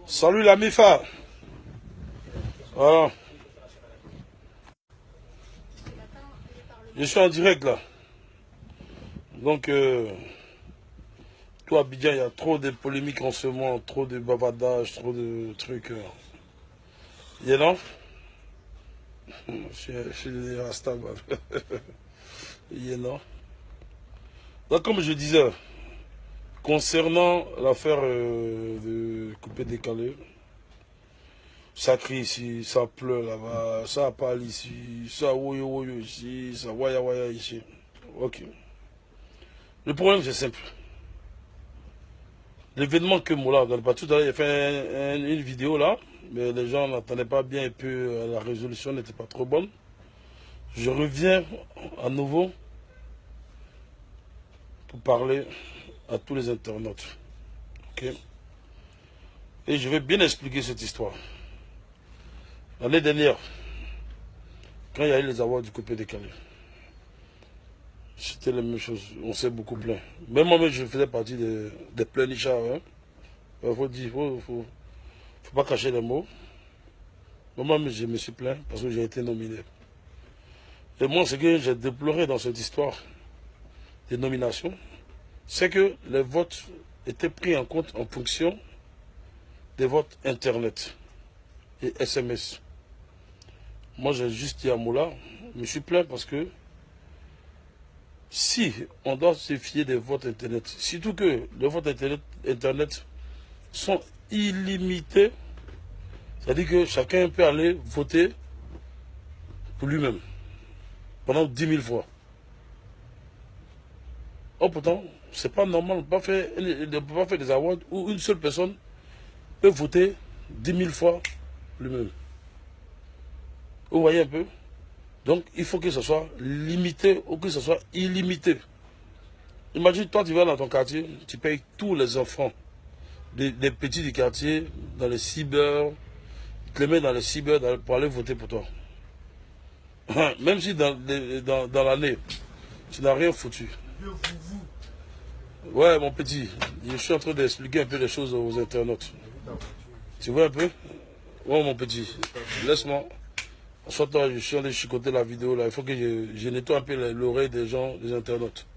Salut la MIFA. Voilà. Je suis en direct là. Donc, toi Abidjan, il y a trop de polémiques en ce moment, trop de bavardage, trop de trucs. Il y a non? Je suis des Rasta, il y a non? Donc, comme je disais, concernant l'affaire de coupé décalé, ça crie ici, ça pleure là-bas, ça parle ici, ça woyo woyo ici, ça waya waya ici. Ok. Le problème c'est simple. L'événement que Moula regarde pas tout à l'heure, il a fait une vidéo là, mais les gens n'entendaient pas bien et puis la résolution n'était pas trop bonne. Je reviens à nouveau pour parler à tous les internautes. Ok. Et je vais bien expliquer cette histoire. L'année dernière, quand il y a eu les avoirs du coupé décalé, c'était la même chose. On s'est beaucoup plaint. Même moi-même, je faisais partie des pleurnichards. Hein. Il faut dire, faut pas cacher les mots. Moi-même, je me suis plaint parce que j'ai été nominé. Et moi, ce que j'ai déploré dans cette histoire des nominations, c'est que les votes étaient pris en compte en fonction des votes Internet et SMS. Moi, j'ai juste dit à Moula, je me suis plaint parce que si on doit se fier des votes Internet, surtout que les votes Internet sont illimités, c'est-à-dire que chacun peut aller voter pour lui-même pendant 10 000 fois. Or pourtant, c'est pas normal de ne pas faire des awards où une seule personne peut voter 10 000 fois lui-même. Vous voyez un peu? Donc, il faut que ce soit limité ou que ce soit illimité. Imagine, toi, tu vas dans ton quartier, tu payes tous les enfants, des petits du quartier, dans les cyber, tu les mets dans les cyber pour aller voter pour toi. Même si dans l'année, tu n'as rien foutu. Ouais, mon petit, je suis en train d'expliquer un peu les choses aux internautes. Tu vois un peu? Ouais, mon petit, laisse-moi. Soit je suis en train de chicoter la vidéo là, il faut que je nettoie un peu l'oreille des gens, des internautes.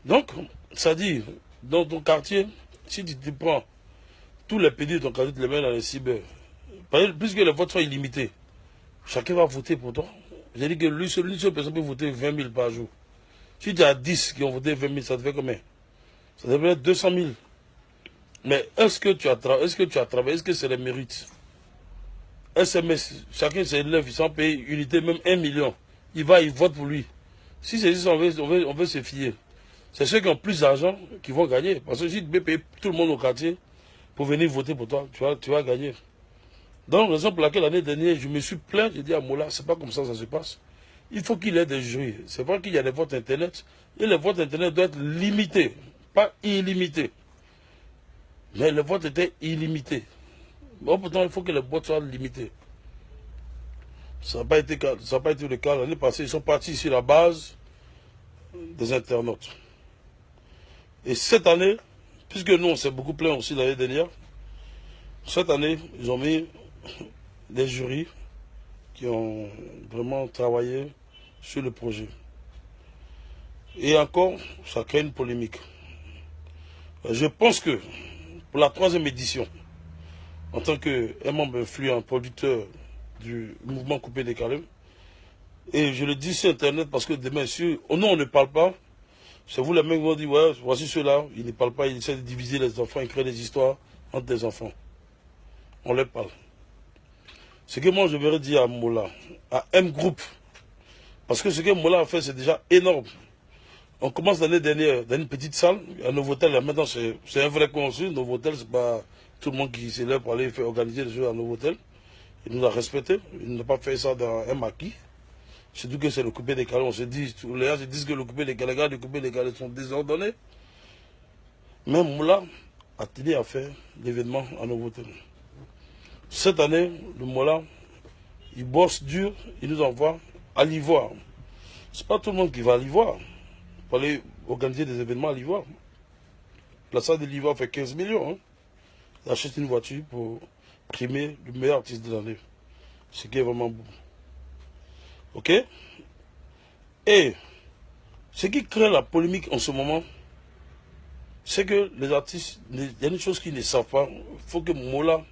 Donc, ça dit, dans ton quartier, si tu te prends tous les pédis de ton quartier, tu les mets dans les cyber, puisque les votes sont illimités, chacun va voter pour toi. J'ai dit que l'une seule personne peut voter 20 000 par jour. Si tu as 10 qui ont voté 20 000, ça te fait combien? Ça te fait 200 000. Mais est-ce que tu as travaillé? Est-ce que c'est le mérite? SMS, chacun s'élève, ils sont payés unité, même 1 million. Il vote pour lui. Si c'est ça, on veut se fier. C'est ceux qui ont plus d'argent qui vont gagner. Parce que si tu peux payer tout le monde au quartier pour venir voter pour toi, tu vas gagner. Donc, raison pour laquelle l'année dernière, je me suis plaint, j'ai dit à Moula, c'est pas comme ça ça se passe. Il faut qu'il y ait des jurys. C'est vrai qu'il y a des votes Internet, et les votes Internet doivent être limités, pas illimités. Mais les votes étaient illimités. Bon, pourtant, il faut que les votes soient limités. Ça n'a pas été le cas. L'année passée, ils sont partis sur la base des internautes. Et cette année, puisque nous, on s'est beaucoup plaint aussi l'année dernière, cette année, ils ont mis des jurys qui ont vraiment travaillé sur le projet. Et encore, ça crée une polémique. Je pense que pour la 3e édition, en tant qu'un membre influent, producteur du mouvement Coupé Décalé, et je le dis sur Internet parce que demain, si nous on ne parle pas, c'est vous les mecs qui vont dire, ouais, voici ceux-là, ils ne parlent pas, ils essaient de diviser les enfants, ils créent des histoires entre des enfants. On leur parle. Ce que moi je voudrais dire à Moula, à M Group, parce que ce que Moula a fait, c'est déjà énorme. On commence l'année dernière dans une petite salle, à Novotel, maintenant c'est un vrai conçu. Novotel, c'est pas tout le monde qui s'élève pour aller organiser des choses à Novotel. Il nous a respecté, il n'a pas fait ça dans un maquis. Surtout que c'est le coupé décalé, on se dit, les gens se disent que le coupé décalé, les gars du coupé décalé sont désordonnés. Mais Moula a tenu à faire l'événement à Novotel. Cette année, le Moula, il bosse dur, il nous envoie à l'Ivoire. C'est pas tout le monde qui va à l'Ivoire pour aller organiser des événements à l'Ivoire. La salle de l'Ivoire fait 15 millions. Hein. achètent une voiture pour primer le meilleur artiste de l'année. Ce qui est vraiment beau. Ok? Et ce qui crée la polémique en ce moment, c'est que les artistes, il y a une chose qu'ils ne savent pas. Il faut que Mola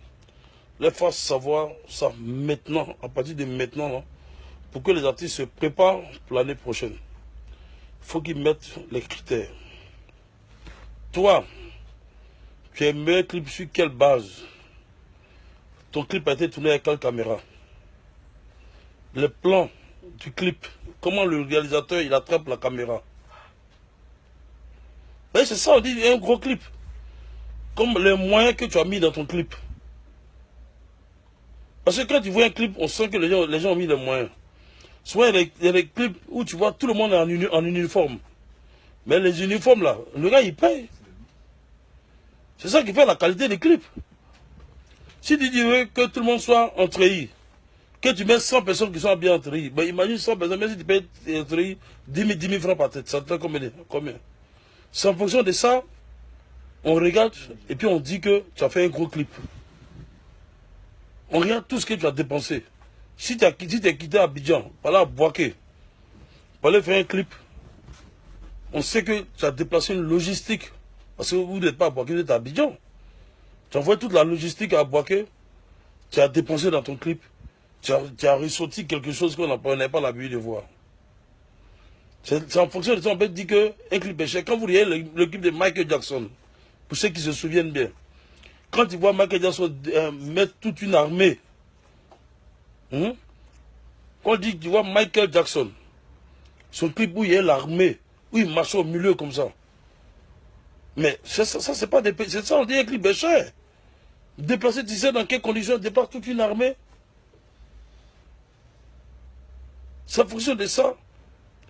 les fasse savoir ça maintenant, à partir de maintenant, là, pour que les artistes se préparent pour l'année prochaine. Il faut qu'ils mettent les critères. Toi, tu as meilleur clip sur quelle base? Ton clip a été tourné avec quelle caméra? Le plan du clip, comment le réalisateur il attrape la caméra? C'est ça, on dit un gros clip. Comme les moyens que tu as mis dans ton clip. Parce que quand tu vois un clip, on sent que les gens ont mis les moyens. Souvent, il y a des clips où tu vois tout le monde en uniforme. Mais les uniformes là, le gars il paye. C'est ça qui fait la qualité des clips. Si tu dis que tout le monde soit en treillis, que tu mets 100 personnes qui sont bien en treillis, ben imagine 100 personnes, même si tu payes en treillis 10 000 francs par tête, ça te fait combien? C'est en fonction de ça, on regarde et puis on dit que tu as fait un gros clip. On regarde tout ce que tu as dépensé. Si tu as quitté Abidjan, par là à Boaké, pour aller faire un clip, on sait que tu as déplacé une logistique. Parce que vous n'êtes pas à Boaké, vous êtes à Abidjan. Tu envoies toute la logistique à Boaké, tu as dépensé dans ton clip, tu as ressorti quelque chose qu'on n'avait pas l'habitude de voir. C'est en fonction de ça, on peut dire qu'un clip est cher. Quand vous voyez le clip de Michael Jackson, pour ceux qui se souviennent bien, quand tu vois Michael Jackson mettre toute une armée, quand on dit que tu vois Michael Jackson, son clip où il y a l'armée, où il marche au milieu comme ça. Mais ça c'est pas des... C'est ça, on dit un clip est cher. Déplacer, tu sais dans quelles conditions déplace toute une armée? Ça fonctionne de ça.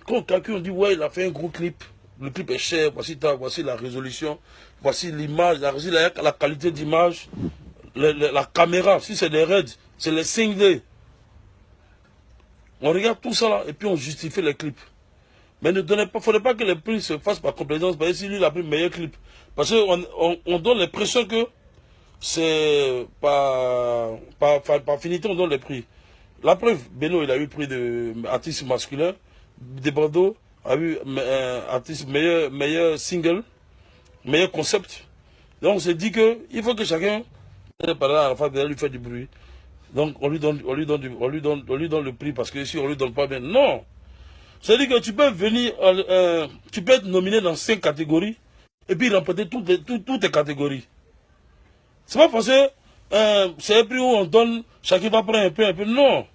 Quand quelqu'un dit, ouais, il a fait un gros clip, le clip est cher, voici la résolution, voici l'image, la qualité d'image, la caméra, si c'est des raids, c'est les 5D. On regarde tout ça là, et puis on justifie les clips. Mais ne donnez pas, il ne faudrait pas que les prix se fassent par complaisance, parce que si lui il a pris le meilleur clip. Parce qu'on donne l'impression que c'est par finité, on donne les prix. La preuve, Beno, il a eu le prix de artiste masculin. De Bordeaux a eu artiste meilleur single, meilleur concept. Donc on s'est dit qu'il faut que chacun, par là, à la fin, lui faire du bruit. Donc on lui donne le prix parce que si on lui donne pas bien, non. C'est-à-dire que tu peux venir, tu peux être nominé dans 5 catégories et puis remporter toutes tes catégories. C'est pas parce que c'est un prix où on donne, chacun va prendre un peu, non.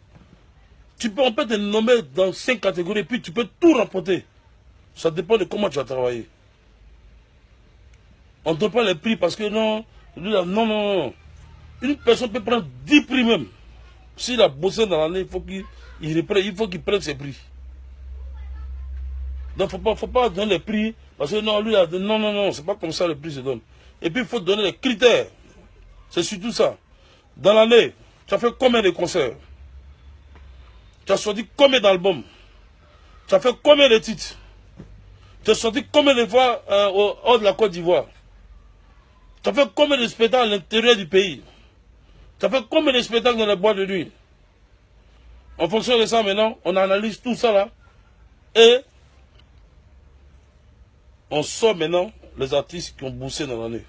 On peut te nommer dans 5 catégories et puis tu peux tout remporter. Ça dépend de comment tu as travaillé. On ne donne pas les prix parce que non. Une personne peut prendre 10 prix même. S'il a bossé dans l'année, il faut qu'il prenne ses prix. Donc il ne faut pas donner les prix parce que non, lui a dit non, c'est pas comme ça le prix se donne. Et puis il faut donner les critères. C'est surtout ça. Dans l'année, tu as fait combien de concerts? Tu as sorti combien d'albums? Tu as fait combien de titres? Tu as sorti combien de fois hors de la Côte d'Ivoire? Tu as fait combien de spectacles à l'intérieur du pays? Tu as fait combien de spectacles dans les boîtes de nuit? En fonction de ça, maintenant, on analyse tout ça là. Et on sort maintenant les artistes qui ont bossé dans l'année.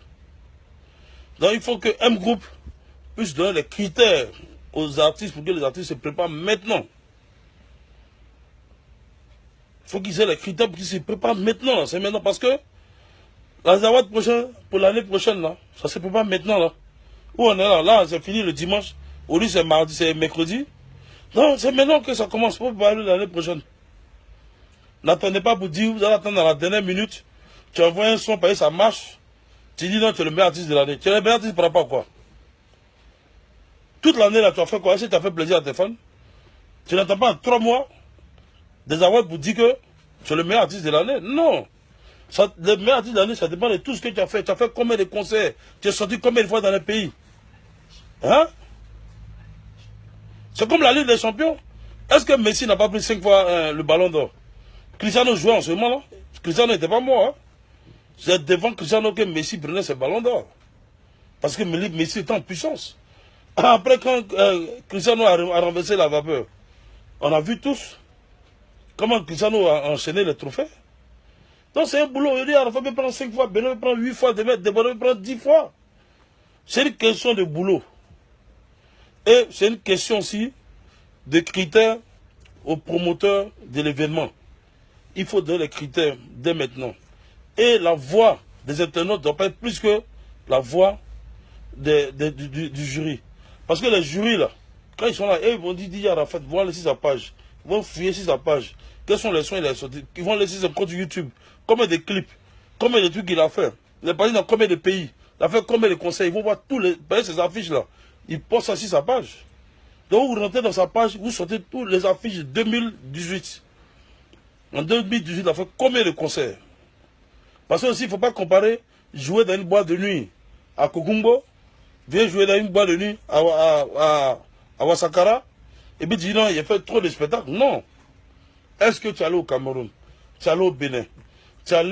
Donc il faut que M Group puisse donner les critères aux artistes pour que les artistes se préparent maintenant. Il faut qu'ils aient les critères pour qu'ils se préparent maintenant. C'est maintenant parce que la Zawad prochaine, pour l'année prochaine, là, ça se prépare maintenant. Là. Où on est là? Là, c'est fini le dimanche. Au lieu, c'est mardi, c'est mercredi. Non, c'est maintenant que ça commence pour préparer l'année prochaine. N'attendez pas pour dire, vous allez attendre à la dernière minute. Tu envoies un son, ça marche. Tu dis non, tu es le meilleur artiste de l'année. Tu es le meilleur artiste par rapport à quoi? Toute l'année, là, tu as fait quoi? Si tu as fait plaisir à tes fans, tu n'attends pas 3 mois des awards pour dire que tu es le meilleur artiste de l'année. Non. Le meilleur artiste de l'année, ça dépend de tout ce que tu as fait. Tu as fait combien de concerts? Tu es sorti combien de fois dans le pays? Hein? C'est comme la Ligue des Champions. Est-ce que Messi n'a pas pris 5 fois le ballon d'or? Cristiano jouait en ce moment-là. Cristiano n'était pas mort. Hein? C'est devant Cristiano que Messi prenait ses ballons d'or. Parce que Messi est en puissance. Après, quand Cristiano a renversé la vapeur, on a vu tous comment Cristiano a enchaîné les trophées. Donc c'est un boulot. Il dit, Arafat peut prendre 5 fois, Benoît peut prendre 8 fois, Dembélé peut prendre 10 fois. C'est une question de boulot. Et c'est une question aussi de critères aux promoteurs de l'événement. Il faut donner les critères dès maintenant. Et la voix des internautes ne doit pas être plus que la voix du jury. Parce que les jurys, là, quand ils sont là, ils vont dire Arafat, ils vont laisser sa page. Ils vont fouiller sur sa page. Quels sont les soins qu'il a sortis? Ils vont laisser son compte YouTube. Combien de clips? Combien de trucs il a fait? Il est passé dans combien de pays? Il a fait combien de conseils? Ils vont voir tous les... ces affiches-là. Il poste ça sur sa page. Donc vous rentrez dans sa page, vous sortez toutes les affiches de 2018. En 2018, il a fait combien de concerts? Parce que aussi, il ne faut pas comparer jouer dans une boîte de nuit à Kogumbo, viens jouer dans une boîte de nuit à Wasakara, et puis dire non, il a fait trop de spectacles. Non. Est-ce que tu es allé au Cameroun? Tu es allé au Bénin? Tu es allé